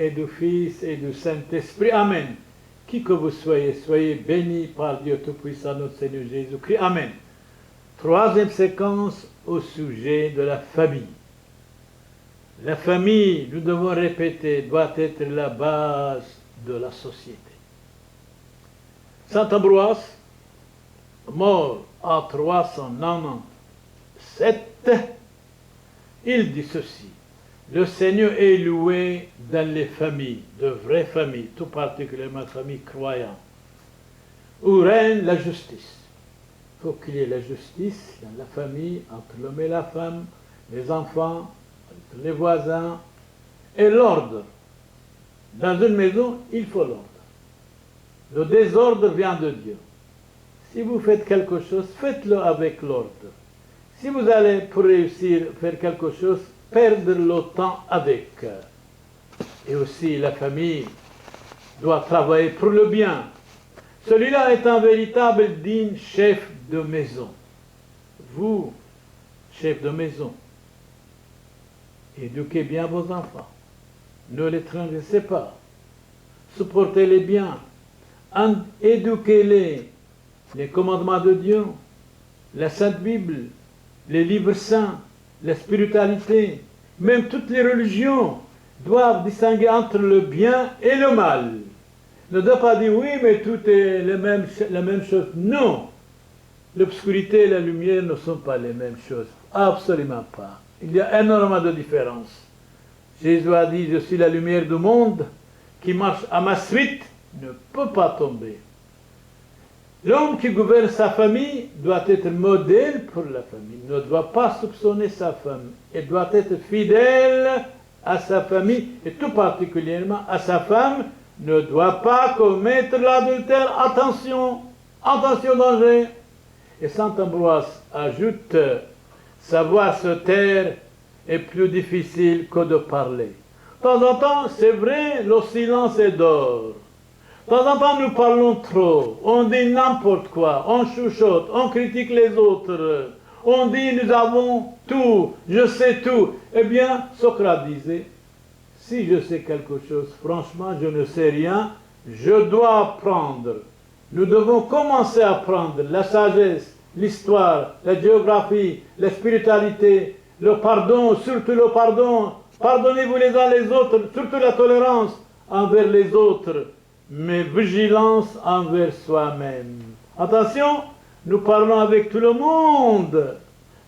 et du Fils et du Saint-Esprit. Amen. Qui que vous soyez, soyez bénis par Dieu Tout-Puissant, notre Seigneur Jésus-Christ. Amen. Troisième séquence au sujet de la famille. La famille, nous devons répéter, doit être la base de la société. Saint Ambroise, mort en 397, il dit ceci: le Seigneur est loué dans les familles, de vraies familles, tout particulièrement les familles croyantes, où règne la justice. Il faut qu'il y ait la justice dans la famille, entre l'homme et la femme, les enfants, entre les voisins, et l'ordre. Dans une maison, il faut l'ordre. Le désordre vient de Dieu. Si vous faites quelque chose, faites-le avec l'ordre. Si vous allez, pour réussir, faire quelque chose, perdre le temps avec. Et aussi, la famille doit travailler pour le bien. Celui-là est un véritable digne chef de maison. Vous, chef de maison, éduquez bien vos enfants. Ne les transgressez pas. Supportez-les bien. Éduquez-les. Les commandements de Dieu, la Sainte Bible, les livres saints, la spiritualité, même toutes les religions doivent distinguer entre le bien et le mal. Ne doit pas dire oui, mais tout est la même chose. Non. L'obscurité et la lumière ne sont pas les mêmes choses. Absolument pas. Il y a énormément de différences. Jésus a dit, je suis la lumière du monde, qui marche à ma suite ne peut pas tomber. L'homme qui gouverne sa famille doit être modèle pour la famille, ne doit pas soupçonner sa femme, et doit être fidèle à sa famille, et tout particulièrement à sa femme, ne doit pas commettre l'adultère. Attention, attention danger. Et saint Ambroise ajoute, savoir se taire est plus difficile que de parler. De temps en temps, c'est vrai, le silence est d'or. De temps en temps, nous parlons trop, on dit n'importe quoi, on chuchote, on critique les autres, on dit nous avons tout, je sais tout. Eh bien, Socrate disait, si je sais quelque chose, franchement, je ne sais rien, je dois apprendre. Nous devons commencer à apprendre la sagesse, l'histoire, la géographie, la spiritualité, le pardon, surtout le pardon. Pardonnez-vous les uns les autres, surtout la tolérance envers les autres, mais vigilance envers soi-même. Attention, nous parlons avec tout le monde,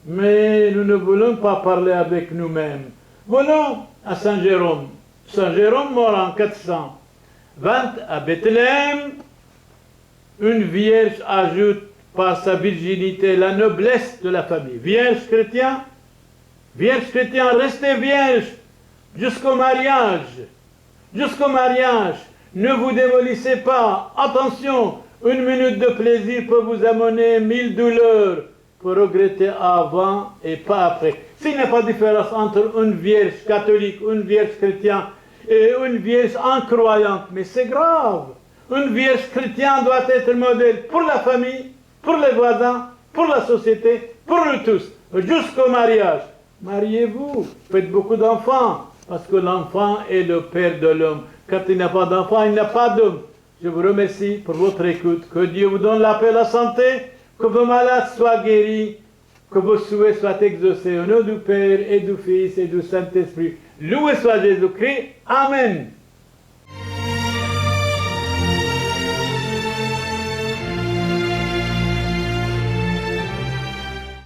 mais nous ne voulons pas parler avec nous-mêmes. Venons à Saint Jérôme. Saint Jérôme mort en 420 à Bethléem. Une vierge ajoute par sa virginité la noblesse de la famille. Vierge chrétien, restez vierge jusqu'au mariage. Jusqu'au mariage. Ne vous démolissez pas. Attention, une minute de plaisir peut vous amener 1000 douleurs pour regretter avant et pas après. S'il n'y a pas de différence entre une vierge catholique, une vierge chrétienne et une vierge incroyante, mais c'est grave. Une vierge chrétienne doit être modèle pour la famille, pour les voisins, pour la société, pour nous tous, jusqu'au mariage. Mariez-vous, faites beaucoup d'enfants, parce que l'enfant est le père de l'homme. Quand il n'y a pas d'enfant, il n'y a pas d'homme. Je vous remercie pour votre écoute. Que Dieu vous donne la paix et la santé, que vos malades soient guéris, que vos souhaits soient exaucés au nom du Père et du Fils et du Saint-Esprit. Loué soit Jésus-Christ. Amen.